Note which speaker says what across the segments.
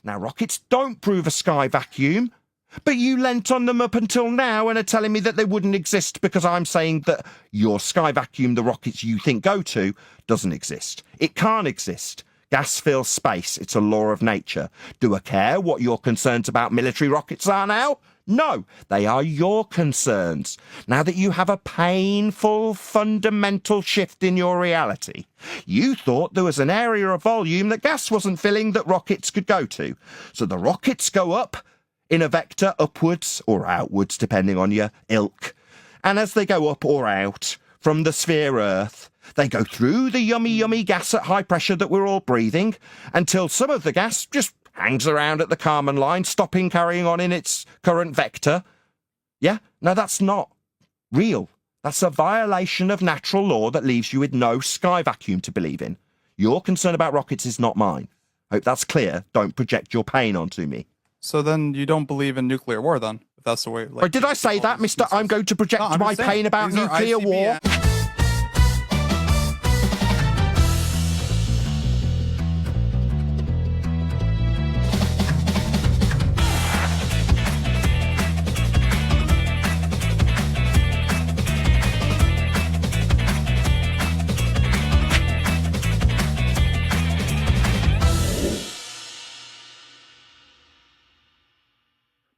Speaker 1: Now, rockets don't prove a sky vacuum, but you lent on them up until now and are telling me that they wouldn't exist because I'm saying that your sky vacuum, the rockets you think go to, doesn't exist. It can't exist. Gas fills space. It's a law of nature. Do I care what your concerns about military rockets are now? No, they are your concerns. Now that you have a painful, fundamental shift in your reality, you thought there was an area of volume that gas wasn't filling that rockets could go to. So the rockets go up in a vector upwards or outwards, depending on your ilk. And as they go up or out from the sphere Earth, they go through the yummy, yummy gas at high pressure that we're all breathing until some of the gas just hangs around at the Kármán line, stopping carrying on in its current vector. Yeah? No, that's not real. That's a violation of natural law that leaves you with no sky vacuum to believe in. Your concern about rockets is not mine. Hope that's clear. Don't project your pain onto me.
Speaker 2: So then you don't believe in nuclear war then? If that's the way...
Speaker 1: Or did I say that, Mr. I'm going to project my pain about nuclear war?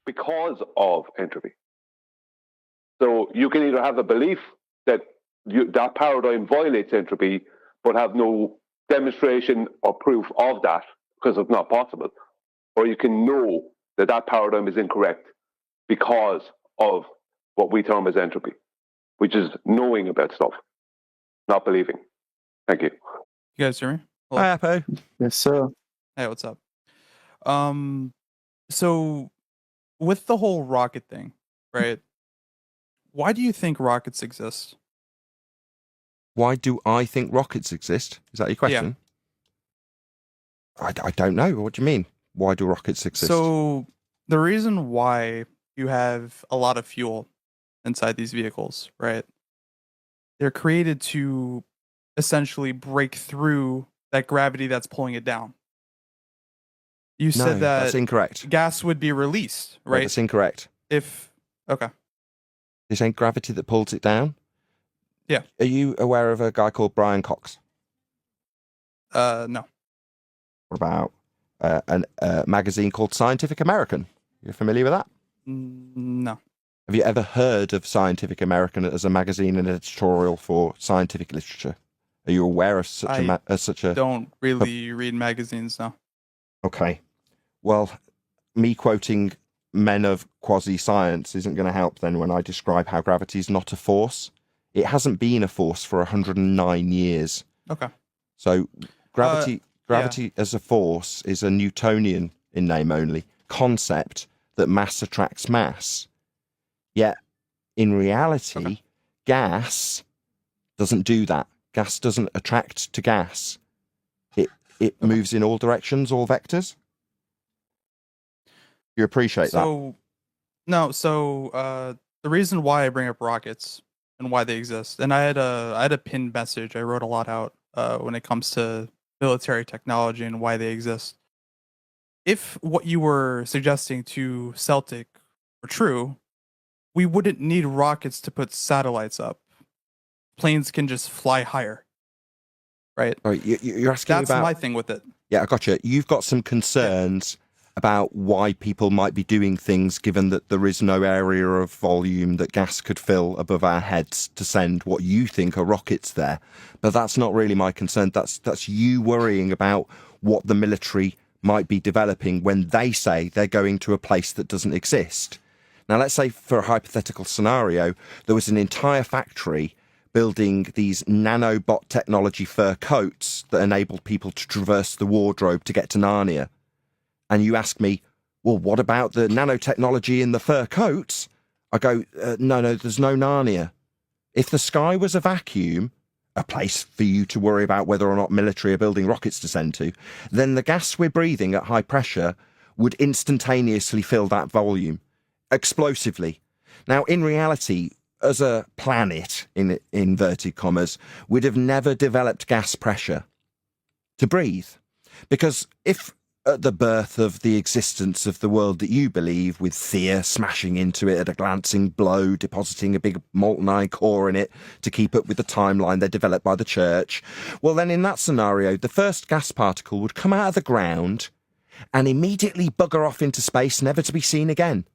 Speaker 3: Because of entropy. So you can either have a belief that that paradigm violates entropy, but have no demonstration or proof of that because it's not possible, or you can know that that paradigm is incorrect because of what we term as entropy, which is knowing about stuff, not believing. Thank you.
Speaker 2: You guys hear me?
Speaker 1: Hello. Hi, Apo.
Speaker 4: Yes, sir.
Speaker 2: Hey, what's up? So with the whole rocket thing, right? Why do you think rockets exist?
Speaker 1: Why do I think rockets exist? Is that your question? Yeah. I don't know. What do you mean? Why do rockets exist?
Speaker 2: So the reason why you have a lot of fuel inside these vehicles, right? They're created to essentially break through that gravity that's pulling it down. You said that
Speaker 1: that's incorrect.
Speaker 2: Gas would be released, right?
Speaker 1: No, that's incorrect.
Speaker 2: Okay.
Speaker 1: This ain't gravity that pulls it down?
Speaker 2: Yeah.
Speaker 1: Are you aware of a guy called Brian Cox?
Speaker 2: No.
Speaker 1: What about a magazine called Scientific American? You're familiar with that?
Speaker 2: No.
Speaker 1: Have you ever heard of Scientific American as a magazine and editorial for scientific literature? Are you aware of such a...
Speaker 2: don't really read magazines, no.
Speaker 1: Okay. Well, me quoting men of quasi-science isn't going to help then when I describe how gravity is not a force. It hasn't been a force for 109 years.
Speaker 2: Okay.
Speaker 1: So gravity as a force is a Newtonian, in name only, concept that mass attracts mass. Yet, in reality, gas doesn't do that. Gas doesn't attract to gas. It moves in all directions, all vectors. You appreciate that?
Speaker 2: No, so the reason why I bring up rockets and why they exist, and I had a pinned message I wrote a lot out when it comes to military technology and why they exist. If what you were suggesting to Celtic were true, we wouldn't need rockets to put satellites up. Planes can just fly higher. Right.
Speaker 1: You're asking
Speaker 2: That's
Speaker 1: about...
Speaker 2: my thing with it.
Speaker 1: Yeah, I gotcha. You've got some concerns about why people might be doing things given that there is no area of volume that gas could fill above our heads to send what you think are rockets there. But that's not really my concern. That's you worrying about what the military might be developing when they say they're going to a place that doesn't exist. Now, let's say for a hypothetical scenario, there was an entire factory building these nanobot technology fur coats that enabled people to traverse the wardrobe to get to Narnia. And you ask me, well, what about the nanotechnology in the fur coats? I go, no, there's no Narnia. If the sky was a vacuum, a place for you to worry about whether or not military are building rockets to send to, then the gas we're breathing at high pressure would instantaneously fill that volume, explosively. Now, in reality, as a planet, in inverted commas, we'd have never developed gas pressure to breathe. Because if at the birth of the existence of the world that you believe, with Thea smashing into it at a glancing blow, depositing a big molten iron core in it to keep up with the timeline they developed by the church. Well, then in that scenario, the first gas particle would come out of the ground and immediately bugger off into space, never to be seen again.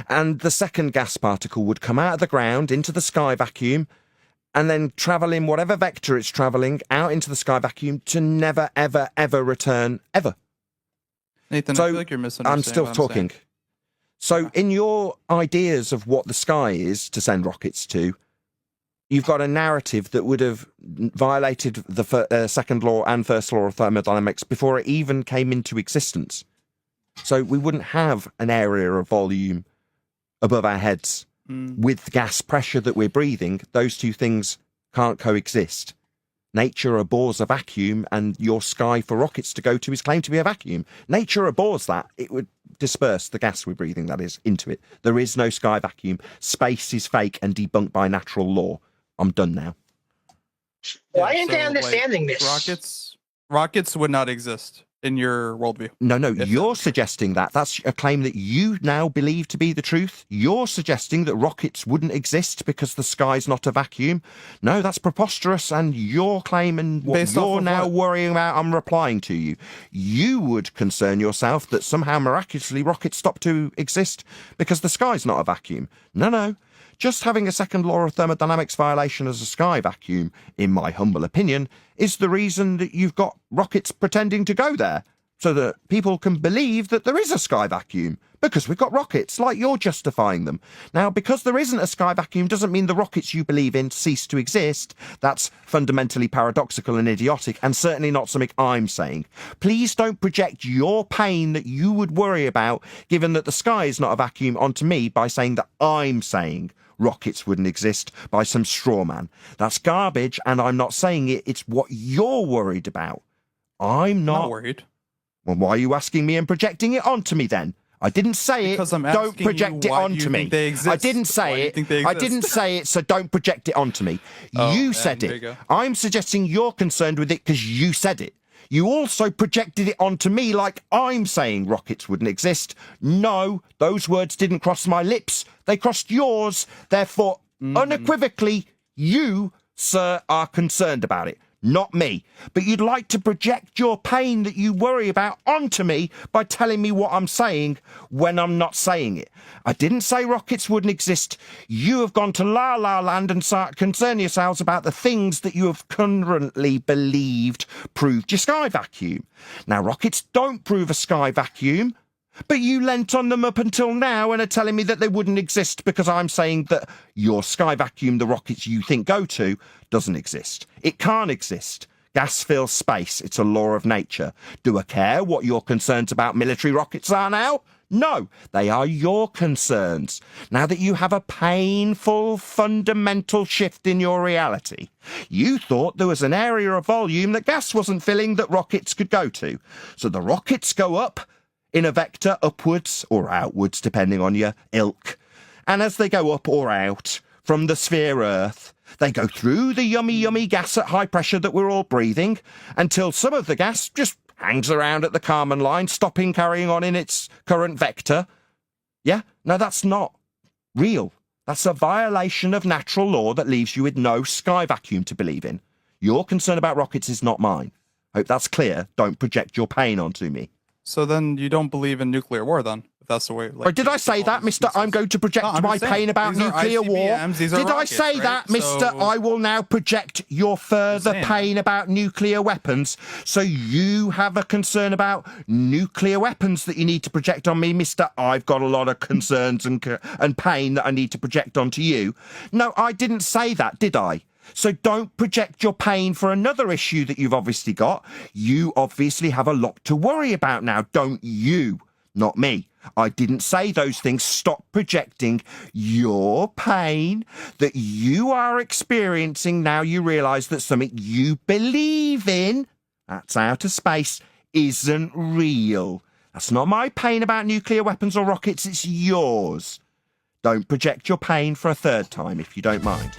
Speaker 1: And the second gas particle would come out of the ground into the sky vacuum and then travel in whatever vector it's travelling out into the sky vacuum to never, ever, ever return, ever.
Speaker 2: Nathan,
Speaker 1: So,
Speaker 2: I feel like you're misunderstanding.
Speaker 1: I'm still
Speaker 2: what
Speaker 1: talking.
Speaker 2: saying.
Speaker 1: So in your ideas of what the sky is to send rockets to, you've got a narrative that would have violated the second law and first law of thermodynamics before it even came into existence. So we wouldn't have an area of volume above our heads with gas pressure that we're breathing. Those two things can't coexist. Nature abhors a vacuum, and your sky for rockets to go to is claimed to be a vacuum. Nature abhors that. It would disperse the gas we're breathing, that is, into it. There is no sky vacuum. Space is fake and debunked by natural law. I'm done now.
Speaker 4: Why aren't they understanding this?
Speaker 2: Rockets would not exist in your worldview.
Speaker 1: No, you're suggesting that. That's a claim that you now believe to be the truth. You're suggesting that rockets wouldn't exist because the sky's not a vacuum. No, that's preposterous, and your claim and what
Speaker 2: Based off
Speaker 1: you're
Speaker 2: of
Speaker 1: now
Speaker 2: what?
Speaker 1: worrying about, I'm replying to you. You would concern yourself that somehow miraculously rockets stop to exist because the sky's not a vacuum. No. Just having a second law of thermodynamics violation as a sky vacuum, in my humble opinion, is the reason that you've got rockets pretending to go there, so that people can believe that there is a sky vacuum, because we've got rockets, like you're justifying them. Now, because there isn't a sky vacuum doesn't mean the rockets you believe in cease to exist. That's fundamentally paradoxical and idiotic, and certainly not something I'm saying. Please don't project your pain that you would worry about, given that the sky is not a vacuum, onto me by saying that I'm saying rockets wouldn't exist by some straw man. That's garbage, and I'm not saying it. It's what you're worried about. I'm not
Speaker 2: worried.
Speaker 1: Well, why are you asking me and projecting it onto me then? I didn't say
Speaker 2: Because
Speaker 1: it.
Speaker 2: I'm
Speaker 1: Don't
Speaker 2: asking
Speaker 1: project
Speaker 2: you
Speaker 1: it
Speaker 2: why
Speaker 1: onto
Speaker 2: you
Speaker 1: me.
Speaker 2: think they exist.
Speaker 1: I didn't say
Speaker 2: Why you
Speaker 1: it.
Speaker 2: think they
Speaker 1: I
Speaker 2: exist.
Speaker 1: didn't say it, so don't project it onto me.
Speaker 2: Oh,
Speaker 1: You
Speaker 2: man,
Speaker 1: said
Speaker 2: there
Speaker 1: it.
Speaker 2: you go.
Speaker 1: I'm suggesting you're concerned with it because you said it. You also projected it onto me like I'm saying rockets wouldn't exist. No, those words didn't cross my lips. They crossed yours. Therefore, unequivocally, you, sir, are concerned about it. Not me. But you'd like to project your pain that you worry about onto me by telling me what I'm saying when I'm not saying it. I didn't say rockets wouldn't exist. You have gone to La La Land and concern yourselves about the things that you have currently believed proved your sky vacuum. Now, rockets don't prove a sky vacuum, but you lent on them up until now and are telling me that they wouldn't exist because I'm saying that your sky vacuum, the rockets you think go to, doesn't exist. It can't exist. Gas fills space. It's a law of nature. Do I care what your concerns about military rockets are now? No, they are your concerns. Now that you have a painful, fundamental shift in your reality, you thought there was an area of volume that gas wasn't filling that rockets could go to. So the rockets go up in a vector upwards or outwards, depending on your ilk. And as they go up or out from the sphere Earth, they go through the yummy gas at high pressure that we're all breathing until some of the gas just hangs around at the Kármán line, stopping carrying on in its current vector. Yeah? No, that's not real. That's a violation of natural law that leaves you with no sky vacuum to believe in. Your concern about rockets is not mine. Hope that's clear. Don't project your pain onto me.
Speaker 2: So then you don't believe in nuclear war then? If that's the way.
Speaker 1: Or did I say that, Mr. I'm going to project
Speaker 2: I'm
Speaker 1: my
Speaker 2: just saying,
Speaker 1: pain about
Speaker 2: these are
Speaker 1: nuclear war?
Speaker 2: ICBMs, these are
Speaker 1: Did I
Speaker 2: rockets,
Speaker 1: say
Speaker 2: right?
Speaker 1: that, Mr.
Speaker 2: So-
Speaker 1: I will now project your further
Speaker 2: saying.
Speaker 1: pain about nuclear weapons. So you have a concern about nuclear weapons that you need to project on me, Mr. I've got a lot of concerns and pain that I need to project onto you. No, I didn't say that, did I? So don't project your pain for another issue that you've obviously got. You obviously have a lot to worry about now, don't you? Not me. I didn't say those things. Stop projecting your pain that you are experiencing now you realise that something you believe in, that's outer space, isn't real. That's not my pain about nuclear weapons or rockets, it's yours. Don't project your pain for a third time, if you don't mind.